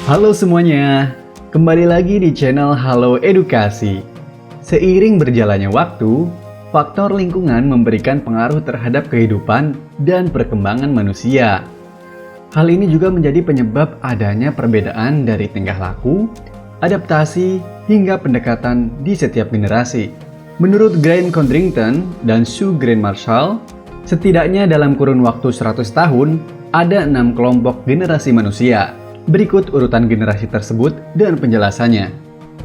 Halo semuanya, kembali lagi di channel Halo Edukasi. Seiring berjalannya waktu, faktor lingkungan memberikan pengaruh terhadap kehidupan dan perkembangan manusia. Hal ini juga menjadi penyebab adanya perbedaan dari tingkah laku, adaptasi, hingga pendekatan di setiap generasi. Menurut Grant Codrington dan Sue Green-Marshall, setidaknya dalam kurun waktu 100 tahun, ada 6 kelompok generasi manusia. Berikut urutan generasi tersebut dan penjelasannya.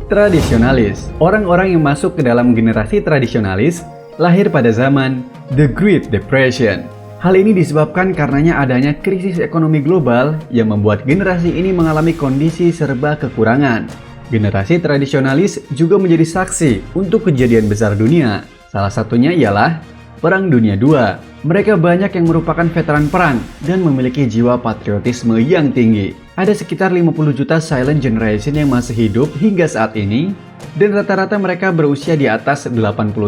Tradisionalis. Orang-orang yang masuk ke dalam generasi tradisionalis lahir pada zaman The Great Depression. Hal ini disebabkan karenanya adanya krisis ekonomi global yang membuat generasi ini mengalami kondisi serba kekurangan. Generasi tradisionalis juga menjadi saksi untuk kejadian besar dunia. Salah satunya ialah Perang Dunia II. Mereka banyak yang merupakan veteran perang dan memiliki jiwa patriotisme yang tinggi. Ada sekitar 50 juta silent generation yang masih hidup hingga saat ini, dan rata-rata mereka berusia di atas 80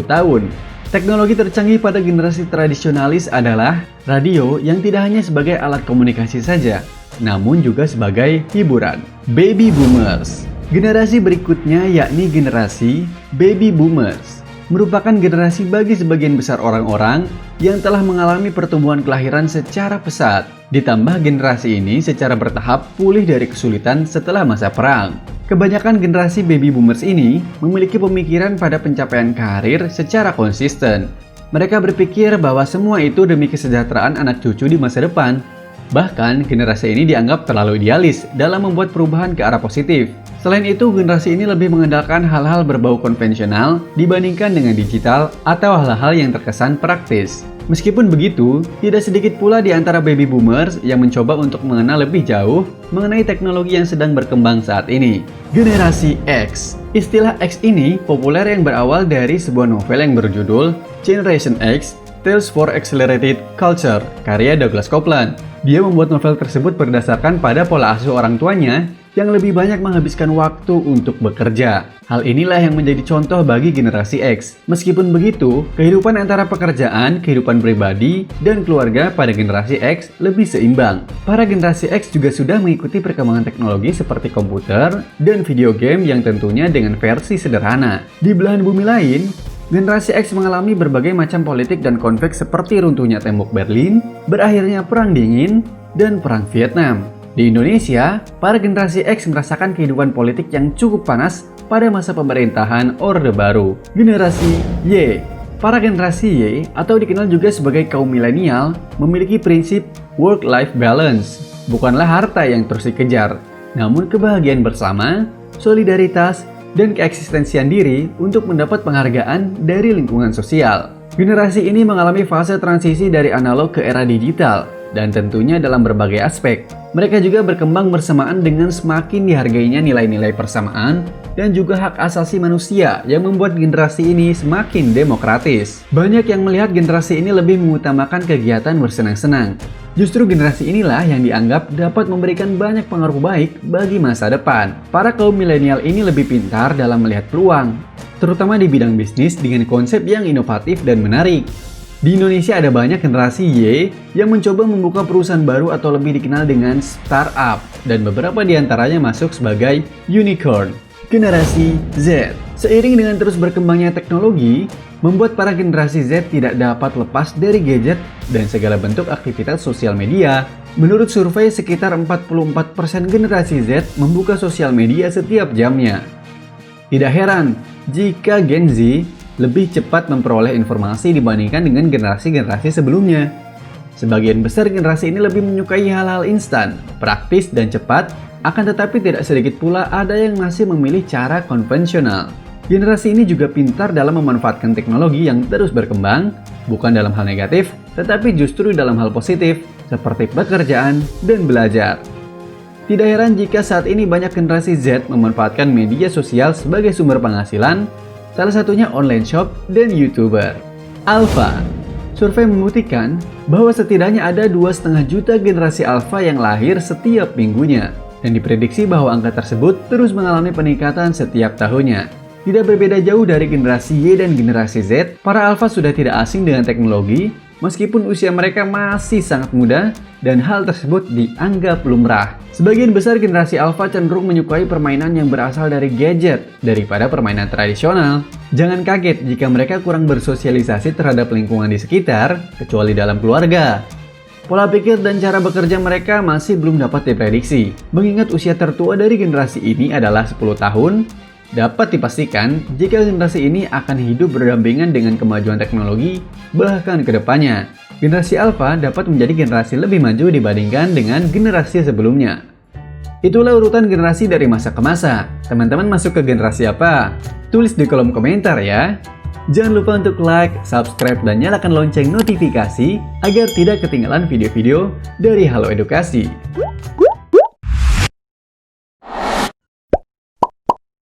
tahun. Teknologi tercanggih pada generasi tradisionalis adalah radio yang tidak hanya sebagai alat komunikasi saja, namun juga sebagai hiburan. Baby Boomers. Generasi berikutnya yakni generasi Baby Boomers. Merupakan generasi bagi sebagian besar orang-orang yang telah mengalami pertumbuhan kelahiran secara pesat. Ditambah generasi ini secara bertahap pulih dari kesulitan setelah masa perang. Kebanyakan generasi baby boomers ini memiliki pemikiran pada pencapaian karir secara konsisten. Mereka berpikir bahwa semua itu demi kesejahteraan anak cucu di masa depan. Bahkan, generasi ini dianggap terlalu idealis dalam membuat perubahan ke arah positif. Selain itu, generasi ini lebih mengandalkan hal-hal berbau konvensional dibandingkan dengan digital atau hal-hal yang terkesan praktis. Meskipun begitu, tidak sedikit pula di antara baby boomers yang mencoba untuk mengenal lebih jauh mengenai teknologi yang sedang berkembang saat ini. Generasi X. Istilah X ini populer yang berawal dari sebuah novel yang berjudul Generation X, Tales for Accelerated Culture, karya Douglas Coupland. Dia membuat novel tersebut berdasarkan pada pola asuh orang tuanya yang lebih banyak menghabiskan waktu untuk bekerja. Hal inilah yang menjadi contoh bagi generasi X. Meskipun begitu, kehidupan antara pekerjaan, kehidupan pribadi, dan keluarga pada generasi X lebih seimbang. Para generasi X juga sudah mengikuti perkembangan teknologi seperti komputer dan video game yang tentunya dengan versi sederhana. Di belahan bumi lain, generasi X mengalami berbagai macam politik dan konflik seperti runtuhnya tembok Berlin, berakhirnya Perang Dingin, dan Perang Vietnam. Di Indonesia, para generasi X merasakan kehidupan politik yang cukup panas pada masa pemerintahan Orde Baru. Generasi Y. Para generasi Y, atau dikenal juga sebagai kaum milenial, memiliki prinsip work-life balance. Bukanlah harta yang terus dikejar, namun kebahagiaan bersama, solidaritas, dan keeksistensian diri untuk mendapat penghargaan dari lingkungan sosial. Generasi ini mengalami fase transisi dari analog ke era digital, dan tentunya dalam berbagai aspek. Mereka juga berkembang bersamaan dengan semakin dihargainya nilai-nilai persamaan dan juga hak asasi manusia yang membuat generasi ini semakin demokratis. Banyak yang melihat generasi ini lebih mengutamakan kegiatan bersenang-senang. Justru generasi inilah yang dianggap dapat memberikan banyak pengaruh baik bagi masa depan. Para kaum milenial ini lebih pintar dalam melihat peluang, terutama di bidang bisnis dengan konsep yang inovatif dan menarik. Di Indonesia ada banyak generasi Y yang mencoba membuka perusahaan baru atau lebih dikenal dengan startup, dan beberapa di antaranya masuk sebagai unicorn. Generasi Z. Seiring dengan terus berkembangnya teknologi, membuat para generasi Z tidak dapat lepas dari gadget dan segala bentuk aktivitas sosial media. Menurut survei, sekitar 44% generasi Z membuka sosial media setiap jamnya. Tidak heran jika Gen Z lebih cepat memperoleh informasi dibandingkan dengan generasi-generasi sebelumnya. Sebagian besar generasi ini lebih menyukai hal-hal instan, praktis, dan cepat, akan tetapi tidak sedikit pula ada yang masih memilih cara konvensional. Generasi ini juga pintar dalam memanfaatkan teknologi yang terus berkembang, bukan dalam hal negatif, tetapi justru dalam hal positif, seperti pekerjaan dan belajar. Tidak heran jika saat ini banyak generasi Z memanfaatkan media sosial sebagai sumber penghasilan, salah satunya online shop dan YouTuber. Alpha. Survei membuktikan bahwa setidaknya ada 2,5 juta generasi Alpha yang lahir setiap minggunya, dan diprediksi bahwa angka tersebut terus mengalami peningkatan setiap tahunnya. Tidak berbeda jauh dari generasi Y dan generasi Z, para Alpha sudah tidak asing dengan teknologi, meskipun usia mereka masih sangat muda dan hal tersebut dianggap lumrah. Sebagian besar generasi Alpha cenderung menyukai permainan yang berasal dari gadget daripada permainan tradisional. Jangan kaget jika mereka kurang bersosialisasi terhadap lingkungan di sekitar, kecuali dalam keluarga. Pola pikir dan cara bekerja mereka masih belum dapat diprediksi. Mengingat usia tertua dari generasi ini adalah 10 tahun, dapat dipastikan jika generasi ini akan hidup berdampingan dengan kemajuan teknologi bahkan ke depannya. Generasi Alpha dapat menjadi generasi lebih maju dibandingkan dengan generasi sebelumnya. Itulah urutan generasi dari masa ke masa. Teman-teman masuk ke generasi apa? Tulis di kolom komentar ya. Jangan lupa untuk like, subscribe, dan nyalakan lonceng notifikasi agar tidak ketinggalan video-video dari Halo Edukasi.